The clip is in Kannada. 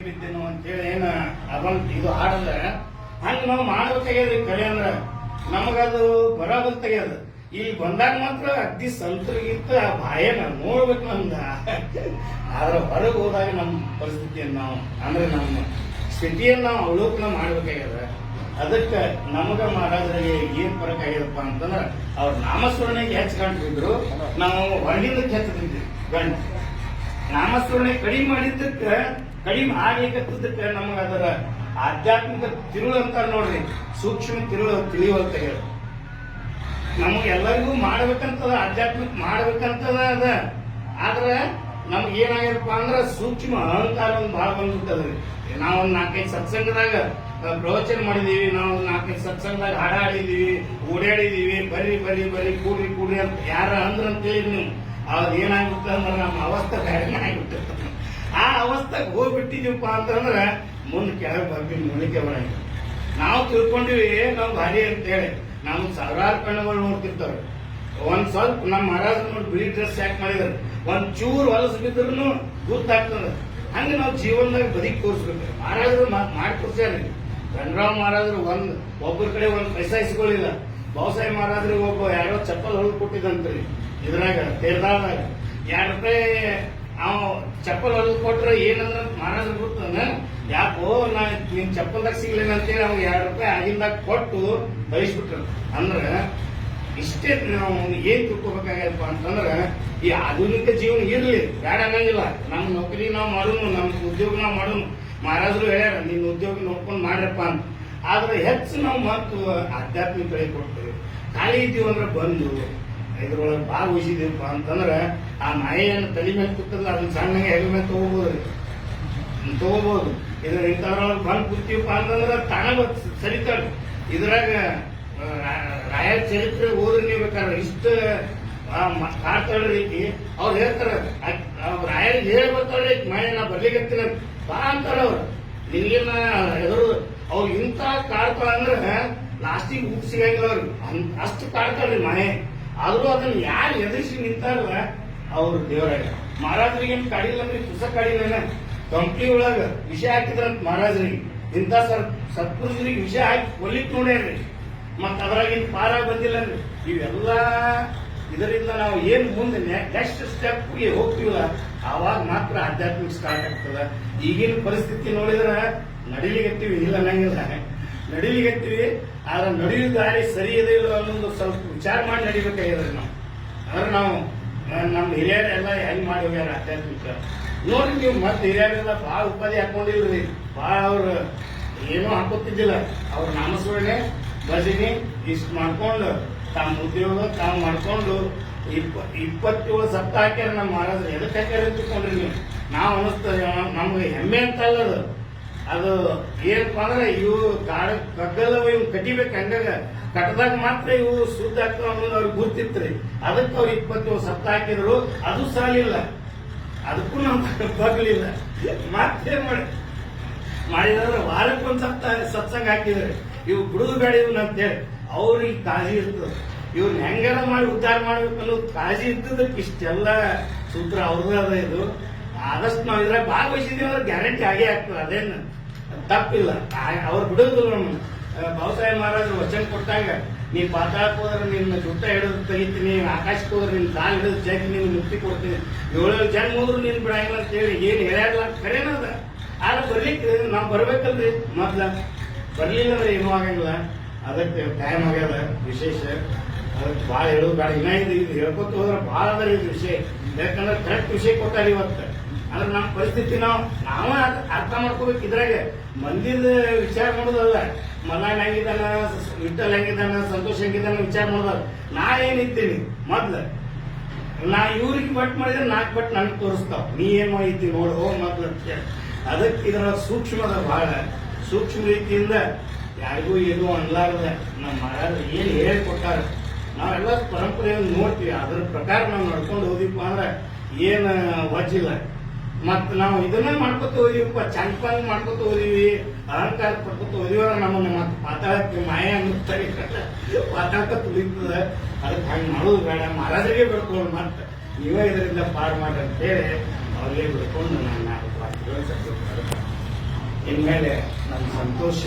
ಬಿದ್ದೇನು ಅಂತೇಳಿ ಏನ ಅದೊಂದು ಇದು ಹಾಡಂದ್ರ ಹಂಗ ನಾವು ಮಾಡ್ಬೇಕಾಗ್ಯದ್ರಿ ಕರೆ ಅಂದ್ರ ನಮಗದು ಬರೋಬಲ್ ತೆಗ್ಯದ ಇಲ್ಲಿ ಬಂದಾಗ ಮಾತ್ರ ಅಗ್ದಿ ಸಂತರಿಗಿಂತ ಆ ಬಾಯನ ನೋಡ್ಬೇಕು ನಮ್ದ. ಆದ್ರೆ ಹೊರಗೆ ಹೋದಾಗ ನಮ್ಮ ಪರಿಸ್ಥಿತಿಯನ್ನು ನಾವು ಅಂದ್ರೆ ನಮ್ಮ ಸ್ಥಿತಿಯನ್ನು ನಾವು ಅವಲೋಕನ ಮಾಡ್ಬೇಕಾಗ್ಯದ. ಅದಕ್ಕೆ ನಮಗ ಮಹಾರಾಜರಿಗೆ ಏನ್ ಫರಕ್ ಆಗ್ಯದಪ್ಪ ಅಂತಂದ್ರ ಅವ್ರ ನಾಮಸ್ಮರಣೆಗೆ ಹೆಚ್ಚು ಗಂಟಿದ್ರು, ನಾವು ಹೊರಗಿಂದಕ್ಕೆ ಹೆಚ್ಚಿದ್ವಿ ಗಂಟ. ನಾಮಸ್ಮರಣೆ ಕಡಿಮೆ ಮಾಡಿದ್ದಕ್ಕೆ ಕಡಿಮೆ ಆಗ್ಲಿಕ್ಕತ್ತದಕ್ಕೆ ನಮಗ ಅದರ ಆಧ್ಯಾತ್ಮಿಕ ತಿರುಳು ಅಂತ ನೋಡ್ರಿ, ಸೂಕ್ಷ್ಮ ತಿರುಳು ತಿಳಿಯುವಂತ ನಮಗೆಲ್ಲರಿಗೂ ಮಾಡ್ಬೇಕಂತದ, ಆಧ್ಯಾತ್ಮಿಕ ಮಾಡ್ಬೇಕಂತದ ಅದ. ಆದ್ರೆ ನಮ್ಗೆ ಏನಾಗ್ಯದಪ್ಪ ಅಂದ್ರ ಸೂಕ್ಷ್ಮ ಅಹಂಕಾರ ಒಂದು ಭಾಳ ಬಂದ್ಬಿಟ್ಟದ್ರಿ. ನಾವೊಂದ್ 4-5 ಸತ್ಸಂಗದಾಗ ಪ್ರವಚನ ಮಾಡಿದೀವಿ, ನಾವು 4-5 ಸತ್ಸಂಗದಾಗ ಹಾಡಾಡಿದೀವಿ, ಓಡಾಡಿದೀವಿ, ಬರ್ರಿ ಬರ್ರಿ ಬರ್ರಿ ಕೂಡ್ರಿ ಕೂಡ್ರಿ ಅಂತ ಯಾರ ಅಂದ್ರ ಅಂತ ಹೇಳಿ ನೀವು ಅದ್ ಏನಾಗ್ಬಿಡ್ತ ಅಂದ್ರೆ ನಮ್ಮ ಅವಸ್ಥೆ ಬೇರೆ ಆಗ್ಬಿಟ್ಟಿರ್ತ. ಆ ಅವಸ್ಥೆಗೆ ಹೋಗ್ಬಿಟ್ಟಿದೀವಪ್ಪ ಅಂತಂದ್ರ ಮುಂದೆ ಕೆಳಗೆ ಬರ್ತೀವಿ, ಮುಳಿಕೆ ಬರ. ನಾವು ತಿಳ್ಕೊಂಡಿವಿ ನಾವು ಭಾರಿ ಅಂತೇಳಿ ನಮ್ಗೆ ಸಾವಿರಾರು ಕಣ್ಣುಗಳು ನೋಡ್ತಿರ್ತಾವೆ. ಒಂದ್ ಸ್ವಲ್ಪ ನಮ್ಮ ಮಹಾರಾಜ್ ನೋಡಿ ಬಿಳಿ ಡ್ರೆಸ್ ಯಾಕೆ ಮಾಡಿದಾರೆ, ಒಂದ್ ಚೂರು ಹೊಲಸು ಬಿದ್ರು ಗೊತ್ತಾಗ್ತದ. ಹಂಗ ನಾವು ಜೀವನದಾಗ ಬದುಕಿ ತೋರಿಸ್ಬೇಕು. ಮಹಾರಾಜರು ಮಾಡಿ ತೋರ್ಸ್ಯಾರಿ. ಗಣರಾವ್ ಮಹಾರಾಜರು ಒಬ್ಬರ ಕಡೆ ಒಂದ್ ಪೈಸಾ ಇಸ್ಕೊಳ್ಳಿಲ್ಲ. ಬಾಬಾಸಾಹೇಬ್ ಮಹಾರಾಜರಿಗೆ ಒಬ್ಬ ಯಾರೋ ಚಪ್ಪಲ್ ಹೊಲ್ದು ಕೊಟ್ಟಿದಂತ್ರಿ. ಇದ್ರಾಗ ತೇರ್ದಾಳದಾಗ ₹2 ಅವ ಚಪ್ಪಲ್ ಹೊಲ್ದು ಕೊಟ್ರೆ ಏನಂದ್ರ ಮಹಾರಾಜರು ಗೊತ್ತಂದ, ಯಾಕೋ ನಾ ನಿನ್ ಚಪ್ಪಲ್ದಾಗ ಸಿಗ್ಲೇನ ಅಂತೇಳಿ ಅವ್ಗೆ ₹2 ಆಗಿಂದಾಗ ಕೊಟ್ಟು ಬಯಸ್ಬಿಟ್ರು. ಅಂದ್ರ ಇಷ್ಟೇ ನಾವು ಏನ್ ತಿಳ್ಕೊಬೇಕಾಗಪ್ಪ ಅಂತಂದ್ರ ಈ ಆಧುನಿಕ ಜೀವನ ಇರ್ಲಿ ಬೇಡ ಅನ್ನಂಗಿಲ್ಲ. ನಮ್ ನೌಕರಿ ನಾವು ಮಾಡೋನು, ನಮ್ ಉದ್ಯೋಗ ನಾವು ಮಾಡೋನು. ಮಹಾರಾಜರು ಹೇಳ್ಯಾರ ನಿನ್ ಉದ್ಯೋಗ ನೋಡ್ಕೊಂಡ್ ಮಾಡ್ರಪ್ಪ ಅಂತ. ಆದ್ರೆ ಹೆಚ್ಚು ನಾವು ಮತ್ತು ಆಧ್ಯಾತ್ಮಿಕ ಕಡೆ ಕೊಡ್ತೇವೆ. ಖಾಲಿ ಇದ್ದೀವಿ ಅಂದ್ರೆ ಬಂದು ಇದ್ರೊಳಗೆ ಭಾಗವಹಿಸಿದೀವಪ್ಪ ಅಂತಂದ್ರ ಆ ಮಾಯೆಯನ್ನು ತಲೆ ಮೇಲೆ ಕೂತಲ್ಲ ಅದನ್ನ ಸಣ್ಣಗೆ ಹೆಗಲ ಮೇಲೆ ತಗೋಬಹುದು. ಇದ್ರ ಇಂಥವ್ರೊಳಗೆ ಬಂದು ಕೂತೀವಪ್ಪ ಅಂತಂದ್ರ ತಾನಾಗ ಸರಿತಾಳ. ಇದ್ರಾಗ ರಾಯರ ಚರಿತ್ರೆ ಓದ್ರಿ ನೀವು ಬೇಕಾದ್ರೆ ಇಷ್ಟ ಕಾಡ್ತಾಳ ರೀತಿ ಅವ್ರು ಹೇಳ್ತಾರ, ರಾಯರಿಗೆ ಹೇಳಿ ಬರ್ತಾಳ್ರಿ ಮಾಯ ನಾ ಬರ್ಲಿಕ್ಕತ್ತೀನಿ ಬಾ ಅಂತಾರ ಅವ್ರು. ನಿನ್ಗೇನ ಎದುರು ಅವ್ರು ಇಂಥ ಕಾಡ್ತಾಳ ಅಂದ್ರೆ ಲಾಸ್ಟಿಗೆ ಊಟ ಸಿಗಂಗಿಲ್ಲ ಅವ್ರಿಗೆ, ಅಷ್ಟು ಕಾಡ್ತಾಳ್ರಿ ಮಾಯೆ. ಆದ್ರೂ ಅದನ್ನ ಯಾರು ಎದುರಿಸಿ ನಿಂತಾರಲ್ಲ ಅವ್ರು ದೇವರಾಗ. ಮಹಾರಾಜರಿಗೆ ಏನ್ ಕಾಡಿಲ್ಲ ಅಂದ್ರೆ ಪುಸ ಕಾಡಿಲ್ಲ, ಕಂಪ್ನಿ ಒಳಗ ವಿಷ ಹಾಕಿದ್ರಂತ ಮಹಾರಾಜರಿಗೆ. ಇಂಥ ಸತ್ಪುರುಷರಿಗೆ ವಿಷ ಹಾಕಿ ಕೊಲ್ಲಿಕ್ ನೋಡ್ಯಾರ್ರಿ. ಮತ್ತ ಅದ್ರಾಗಿಂದ ಪಾರ ಬಂದಿಲ್ಲನ್ರಿ. ಇವೆಲ್ಲ ಇದರಿಂದ ನಾವು ಏನ್ ಮುಂದೆ ನೆಕ್ಸ್ಟ್ ಸ್ಟೆಪ್ಗೆ ಹೋಗ್ತೀವಲ್ಲ ಆವಾಗ ಮಾತ್ರ ಆಧ್ಯಾತ್ಮಿಕ ಸ್ಟಾರ್ಟ್ ಆಗ್ತದ. ಈಗಿನ ಪರಿಸ್ಥಿತಿ ನೋಡಿದ್ರ ನಡಿಲಿಗತ್ತೀವಿ, ಇಲ್ಲ ಅನ್ನಂಗಿಲ್ಲ, ನಡಿಲಿಗತ್ತೀವಿ. ಆದ್ರೆ ನಡೆಯುವ ದಾರಿ ಸರಿ ಇದೆ ಇಲ್ಲ ಅನ್ನೋದು ಸ್ವಲ್ಪ ವಿಚಾರ ಮಾಡಿ ನಡಿಬೇಕಾಗಿದ್ರಿ ನಾವು. ಅಂದ್ರೆ ನಾವು ನಮ್ಮ ಹಿರಿಯರೆಲ್ಲ ಹೆಂಗ್ ಮಾಡಿ ಹೋಗ್ಯಾರ ಆಧ್ಯಾತ್ಮಿಕ ನೋಡ್ರಿ ನೀವು. ಮತ್ತೆ ಹಿರಿಯರೆಲ್ಲ ಭಾಳ ಉಪಾಧಿ ಹಾಕೊಂಡಿಲ್ರಿ, ಭಾಳ ಅವ್ರು ಏನೂ ಹಾಕೋತಿದ್ದಿಲ್ಲ. ಅವ್ರ ನಾಮಸ್ಮರಣೆ ಭಜನೆ ಇಷ್ಟು ಮಾಡ್ಕೊಂಡು ತಾವು ಉದ್ಯೋಗ ತಾವು ಮಾಡ್ಕೊಂಡು 27 ಸಪ್ತಾಹ ಹಾಕ್ಯಾರ ನಮ್ಮ ಮಹಾರಾಜರು. ಎದಕ್ಕೆ ಹಾಕ್ಯಾರ ತಿಳ್ಕೊಂಡ್ರಿ ನೀವು? ನಾವು ಅನಿಸ್ತದೆ ನಮ್ಗೆ ಹೆಮ್ಮೆ ಅಂತ ಅಲ್ಲದು. ಅದು ಏನಪ್ಪಾ ಅಂದ್ರೆ ಇವು ಕಗ್ಗಲ್ಲವ ಇವ್ ಕಟಿಬೇಕು, ಹಂಗಾಗ ಕಟ್ಟದಾಗ ಮಾತ್ರ ಇವು ಶುದ್ಧ ಆಗ್ತಾವ ಅನ್ನೋದು ಅವ್ರಿಗೆ ಗುರ್ತಿತ್ರಿ. ಅದಕ್ಕೆ ಅವ್ರು 27 ಸಪ್ತಾಹ ಹಾಕಿದ್ರು. ಅದು ಸಾಲಿಲ್ಲ, ಅದಕ್ಕೂ ನಮ್ಗೆ ಬಗ್ಲಿಲ್ಲ. ಮತ್ತೆ ಮಾಡಿದ್ರೆ ವಾರಕ್ಕೊಂದ್ ಸತ್ಸಂಗ ಹಾಕಿದ್ರಿ. ಇವು ಬಿಡುದು ಬೇಡ ಇವ್ನ ಅಂತೇಳಿ ಅವ್ರಿಗೆ ಕಾಳಜಿ ಇರ್ತದೆ. ಇವ್ರನ್ನ ಹೆಂಗಾರ ಮಾಡಿ ಉದ್ಧಾರ ಮಾಡ್ಬೇಕು ಅನ್ನೋದು ಕಾಳಜಿ ಇದ್ದದಕ್ಕೆ ಇಷ್ಟೆಲ್ಲ ಸೂತ್ರ ಅವ್ರದ್ದು ಅದ. ಇದು ಆದಷ್ಟು ನಾವು ಇದ್ರಾಗ ಭಾಗವಹಿಸಿದೀವಿ ಅಂದ್ರೆ ಗ್ಯಾರಂಟಿ ಆಗೇ ಆಗ್ತದೆ, ಅದೇನು ತಪ್ಪಿಲ್ಲ. ಅವ್ರು ಬಿಡೋದಿಲ್ಲ ನಮ್ಮನ್ನ. ಬಾಬಾಸಾಹೇಬ್ ಮಹಾರಾಜರು ವಚನ ಕೊಟ್ಟಾಗ ನೀ ಪಾತಾಳಕ್ಕೆ ಹೋದ್ರೆ ನಿನ್ನ ಜುಟ್ಟ ಹಿಡಿದು ತೆಗಿತೀನಿ, ಆಕಾಶಕ್ಕೆ ಹೋದ್ರೆ ನಿನ್ನ ಕಾಲು ಹಿಡಿದು ಜಗ್ಗಿ ನೀನು ಮುಕ್ತಿ ಕೊಡ್ತೀನಿ, 7 ಜನ್ಮ ಹೋದ್ರು ನೀನು ಬಿಡಂಗಿಲ್ಲ ಅಂತ ಹೇಳಿ ಏನ್ ಹೇಳ್ಯಾರಲ್ಲ ಖರೇನದ. ಆದ್ರೆ ಬರ್ಲಿಕ್ಕೆ ನಾವು ಬರ್ಬೇಕಲ್ರಿ, ಮೊದ್ಲ ಬರ್ಲಿಲ್ಲ ಅಂದ್ರೆ ಏನೂ ಆಗಂಗಿಲ್ಲ. ಅದಕ್ಕೆ ಟೈಮ್ ಆಗ್ಯದ ವಿಶೇಷ. ಅದಕ್ಕೆ ಭಾಳ ಹೇಳೋದು ಬೇಡ. ಇದು ಹೇಳ್ಕೊತ ಹೋದ್ರೆ ಭಾಳ ಅದ ಇದು ವಿಷಯ. ಯಾಕಂದ್ರೆ ಕರೆಕ್ಟ್ ವಿಷಯ ಕೊಟ್ಟಾರ ಇವತ್ತು. ಅಂದ್ರೆ ನಮ್ಮ ಪರಿಸ್ಥಿತಿ ನಾವ ಅರ್ಥ ಮಾಡ್ಕೋಬೇಕು. ಇದ್ರಾಗ ಮಂದಿದ ವಿಚಾರ ಮಾಡೋದಲ್ಲ, ಮಲ್ಲಾಯ್ ಹೆಂಗಿದಾನ, ವಿಠಲ್ ಹೆಂಗಿದಾನ, ಸಂತೋಷ್ ಹೆಂಗಿದಾನ ವಿಚಾರ ಮಾಡೋದಲ್ಲ. ನಾ ಏನಿದ್ದೀನಿ ಮೊದ್ಲು ನಾ ಇವ್ರಿಗೆ ಬಟ್ ಮಾಡಿದ್ರೆ 4 ಬಟ್ ನನಗೆ ತೋರಿಸ್ತಾವ. ನೀ ಏನ್ ಮಾಡಿದ್ದಿ ನೋಡು ಮೊದ್ಲು. ಅದಕ್ಕೆ ಇದರ ಸೂಕ್ಷ್ಮದ ಬಹಳ ಸೂಕ್ಷ್ಮ ರೀತಿಯಿಂದ ಯಾರಿಗೂ ಏನು ಅನ್ಲಾರದ ನಮ್ಮ ಮಹಾರಾಜರು ಏನ್ ಹೇಳಿಕೊಟ್ಟಾರ ನಾವೆಲ್ಲ ಪರಂಪರೆಯನ್ನು ನೋಡ್ತೀವಿ. ಅದ್ರ ಪ್ರಕಾರ ನಾವು ನಡ್ಕೊಂಡು ಹೋದಿಪ್ಪ ಅಂದ್ರೆ ಏನ್ ವಜ್ಜಿಲ್ಲ. ಮತ್ ನಾವು ಇದನ್ನೇ ಮಾಡ್ಕೊತ ಹೋದಿವಪ್ಪ, ಚಂಪಾಂಗ್ ಮಾಡ್ಕೊತ ಹೋದಿವಿ, ಅಹಂಕಾರ ಪಡ್ಕೊತ ಹೋದಿವ, ನಮ್ಮನ್ನ ಮತ್ತೆ ಪಾತಾಳಕ್ಕೆ ಮಾಯ ಅನ್ನುತ್ತಾರೆ, ಪಾತಾಳಕ್ಕೆ ತುಳಿತದ. ಅದಕ್ಕೆ ಹಂಗೆ ಮಾಡೋದು ಬೇಡ. ಮಹಾರಾಜರಿಗೆ ಬಿಡ್ಕೊಂಡು ಮತ್ತೆ ನೀವೇ ಇದರಿಂದ ಪಾರು ಮಾಡ್ರಿ ಅಂತೇಳಿ ಅವ್ರಿಗೆ ಬಿಡ್ಕೊಂಡು ನಾನು 4 ವಾಕ್ಯಗಳು ಇನ್ಮೇಲೆ ನನ್ನ ಸಂತೋಷ